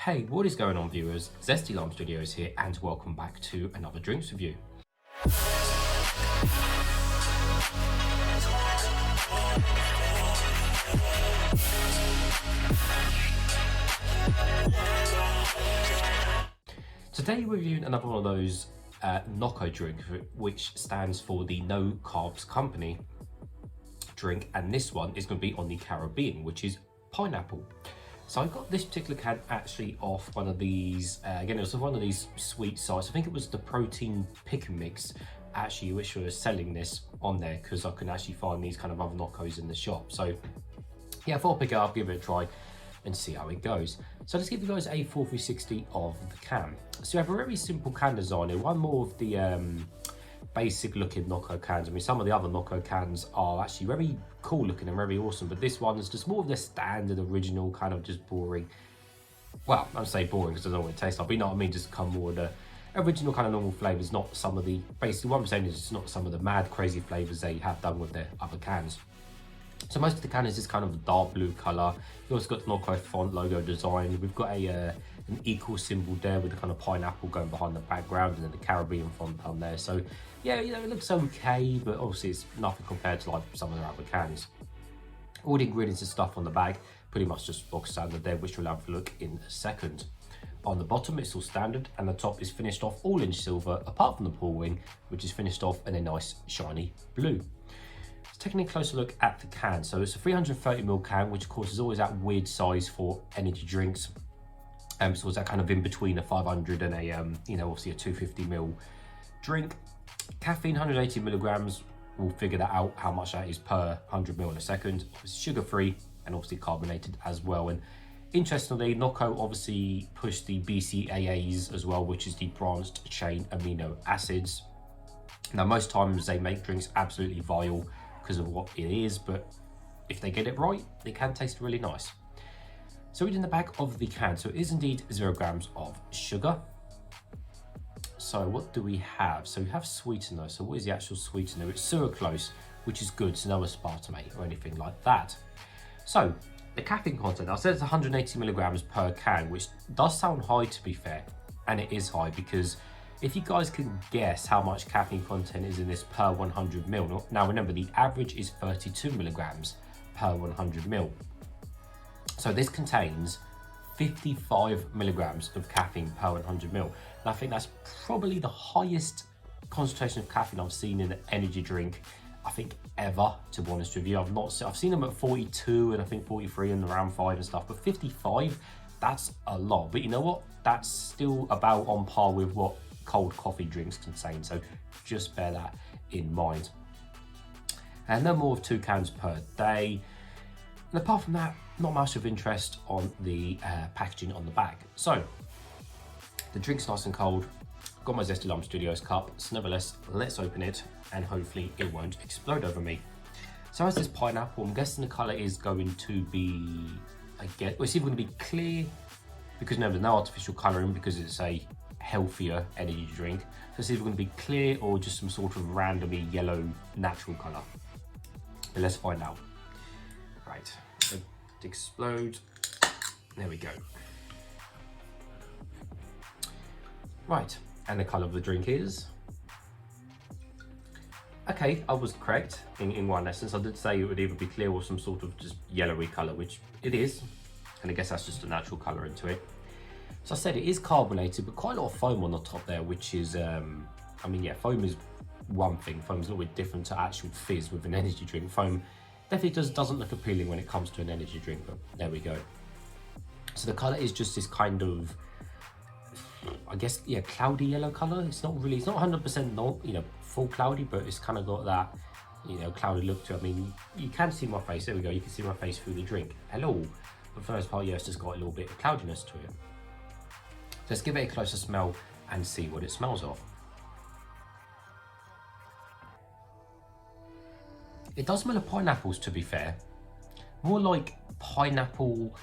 Hey, what is going on, viewers? Zesty Lime Studios here, and welcome back to another drinks review. Today we're reviewing another one of those NOCCO drinks, which stands for the No Carbs Company drink, and this one is going to be on the Caribbean, which is pineapple. So I got this particular can actually off one of these, again, it was one of these sweet sites. I think it was the Protein Pick and Mix, actually, which was selling this on there, because I can actually find these kind of other NOCCOs in the shop. So yeah, I thought I'd pick it up, give it a try, and see how it goes. So let's give you guys a full 360 of the can. So you have a very simple can design here, one more of the basic looking NOCCO cans. I mean, some of the other NOCCO cans are actually very cool looking and very awesome, but this one is just more of the standard original kind of just boring. Well, I don't say boring because I don't know what it tastes like, but you know what I mean, just come more of the original kind of normal flavors, not some of the, basically what I'm saying is it's not some of the mad crazy flavors they have done with their other cans. So most of the can is this kind of a dark blue color. You also got the NOCCO font logo design. We've got a an equal symbol there with the kind of pineapple going behind the background, and then the Caribbean font down there. So yeah, you know, it looks okay, but obviously it's nothing compared to like some of their other cans. All the ingredients and stuff on the bag, pretty much just box standard there, which we'll have a look in a second. On the bottom, it's all standard, and the top is finished off all in silver, apart from the pull wing, which is finished off in a nice shiny blue. Let's take a closer look at the can. So it's a 330ml can, which of course is always that weird size for energy drinks. So it's that kind of in between a 500 and a, you know, obviously a 250ml drink. Caffeine, 180 milligrams. We'll figure that out, how much that is per 100ml in a second. It's sugar-free and obviously carbonated as well. And interestingly, NOCCO obviously pushed the BCAAs as well, which is the branched chain amino acids. Now, most times they make drinks absolutely vile because of what it is, but if they get it right, they can taste really nice. So reading the back of the can, so it is indeed 0 grams of sugar. So what do we have? So we have sweetener. So what is the actual sweetener? It's sucralose, which is good, so no aspartame or anything like that. So the caffeine content, I said it's 180 milligrams per can, which does sound high to be fair, and it is high because if you guys can guess how much caffeine content is in this per 100ml, now remember the average is 32 milligrams per 100ml. So this contains 55 milligrams of caffeine per 100ml. And I think that's probably the highest concentration of caffeine I've seen in an energy drink, I think ever, to be honest with you. I've seen them at 42 and I think 43 and around 5 and stuff, but 55, that's a lot. But you know what? That's still about on par with what cold coffee drinks contain. So just bear that in mind. And no more of 2 cans per day. And apart from that, not much of interest on the packaging on the back. So the drink's nice and cold. Got my Zesty Lime Studios cup. So nevertheless, let's open it and hopefully it won't explode over me. So as this pineapple, I'm guessing the color is going to be, I guess, well, it's either going to be clear, because no, there's no artificial coloring because it's a healthier energy drink. So it's either going to be clear or just some sort of randomly yellow natural color. But let's find out. Right, so to explode. There we go. Right, and the color of the drink is, okay, I was correct in one essence. I did say it would either be clear or some sort of just yellowy color, which it is, and I guess that's just a natural color into it. So I said it is carbonated, but quite a lot of foam on the top there, which is, I mean, yeah, foam is one thing. Foam is a little bit different to actual fizz with an energy drink. Foam definitely doesn't look appealing when it comes to an energy drink, but there we go. So the color is just this kind of, I guess, yeah, cloudy yellow color. It's not 100% not, you know, full cloudy, but it's kind of got that, you know, cloudy look to it. I mean, you can see my face. There we go. You can see my face through the drink. Hello. But for the most part, yeah, it's just got a little bit of cloudiness to it. So let's give it a closer smell and see what it smells of. It does smell of pineapples, to be fair. More like pineapple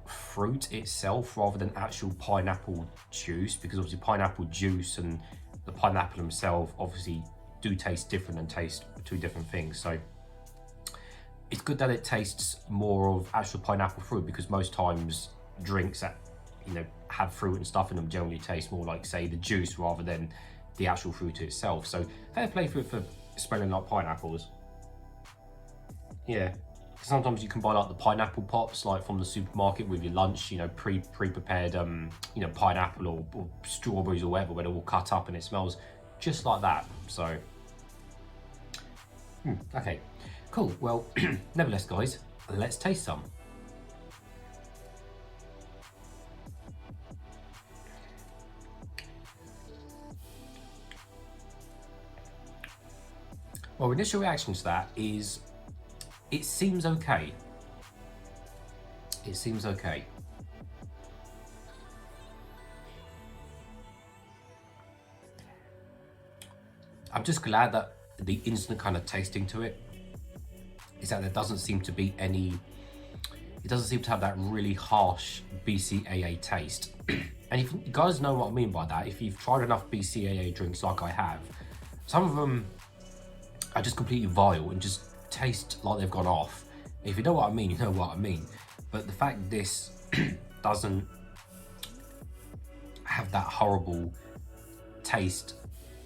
fruit itself rather than actual pineapple juice, because obviously pineapple juice and the pineapple himself obviously do taste different and taste 2 different things. So it's good that it tastes more of actual pineapple fruit, because most times drinks that, you know, have fruit and stuff in them generally taste more like, say, the juice rather than the actual fruit itself. So fair play for smelling like pineapples. Yeah. Sometimes you can buy like the pineapple pots, like from the supermarket with your lunch, you know, pre-prepared, you know, pineapple or strawberries or whatever, where they're all cut up and it smells just like that. So, okay, cool. Well, nevertheless, guys, let's taste some. Well, initial reaction to that is, it seems okay. It seems okay. I'm just glad that the instant kind of tasting to it is that there doesn't seem to be any, it doesn't seem to have that really harsh BCAA taste. And if you guys know what I mean by that, if you've tried enough BCAA drinks like I have, some of them are just completely vile and just taste like they've gone off. If you know what I mean, you know what I mean. But the fact this doesn't have that horrible taste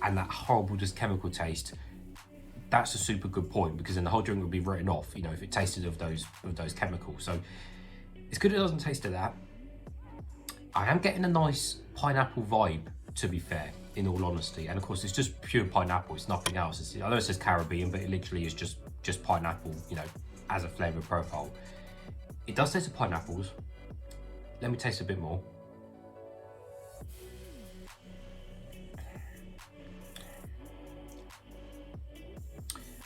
and that horrible just chemical taste, that's a super good point, because then the whole drink would be written off, you know, if it tasted of those chemicals. So it's good it doesn't taste of that. I am getting a nice pineapple vibe, to be fair, in all honesty. And of course, it's just pure pineapple, it's nothing else. I know it says Caribbean, but it literally is just pineapple, you know, as a flavor profile. It does taste of pineapples. Let me taste a bit more.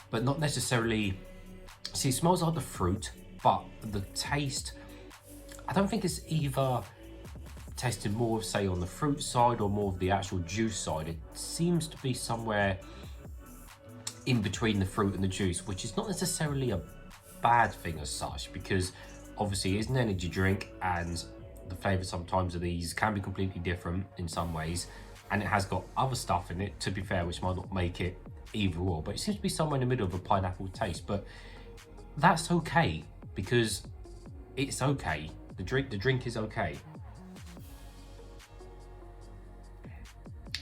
But not necessarily, see, it smells like the fruit, but the taste, I don't think it's either tasted more of, say, on the fruit side or more of the actual juice side. It seems to be somewhere in between the fruit and the juice, which is not necessarily a bad thing as such, because obviously it's an energy drink and the flavor sometimes of these can be completely different in some ways, and it has got other stuff in it, to be fair, which might not make it either or, but it seems to be somewhere in the middle of a pineapple taste. But that's okay, because it's okay. The drink is okay.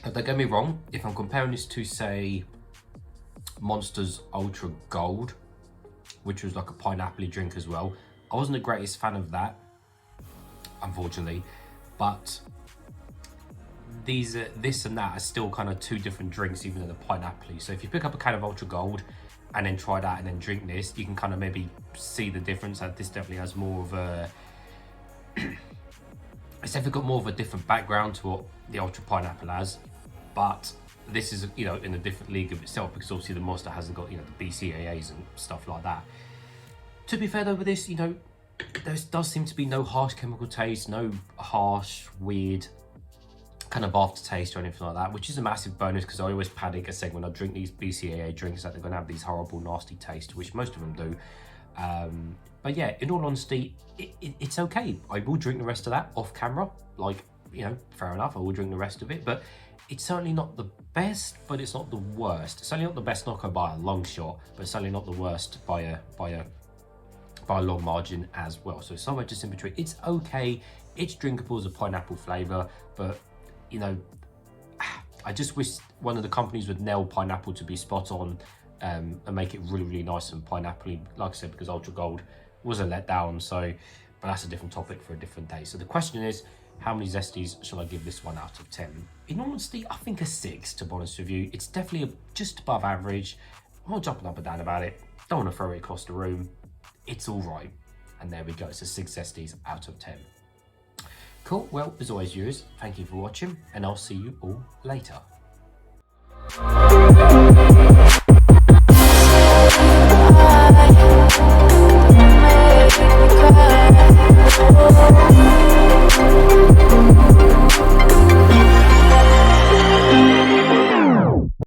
But don't get me wrong, if I'm comparing this to, say, Monster's Ultra Gold, which was like a pineapple drink as well, I wasn't the greatest fan of that, unfortunately. But these this and that are still kind of two different drinks, even though they're pineapple. So if you pick up a can of Ultra Gold and then try that and then drink this, you can kind of maybe see the difference. That this definitely has more of a it's definitely got more of a different background to what the Ultra Pineapple has. But this is, you know, in a different league of itself, because obviously the Monster hasn't got, you know, the BCAAs and stuff like that. To be fair though, with this, you know, there does seem to be no harsh chemical taste, no harsh, weird kind of aftertaste or anything like that, which is a massive bonus, because I always panic a second when I drink these BCAA drinks that they're going to have these horrible, nasty taste, which most of them do. But yeah, in all honesty, it's okay. I will drink the rest of that off camera, like, you know, fair enough, I will drink the rest of it, but it's certainly not the best, but it's not the worst. It's certainly not the best NOCCO by a long shot, but it's certainly not the worst by a long margin as well. So somewhere just in between. It's okay, it's drinkable as a pineapple flavor, but, you know, I just wish one of the companies would nail pineapple to be spot on, and make it really, really nice and pineapple-y, like I said, because Ultra Gold was a letdown. So, but that's a different topic for a different day. So the question is, how many zesties shall I give this one out of 10? In honesty, I think a 6, to be honest with you. It's definitely just above average. I'm not jumping up and down about it. Don't want to throw it across the room. It's all right. And there we go. It's a 6 zesties out of 10. Cool. Well, as always, viewers, thank you for watching, and I'll see you all later. Bye.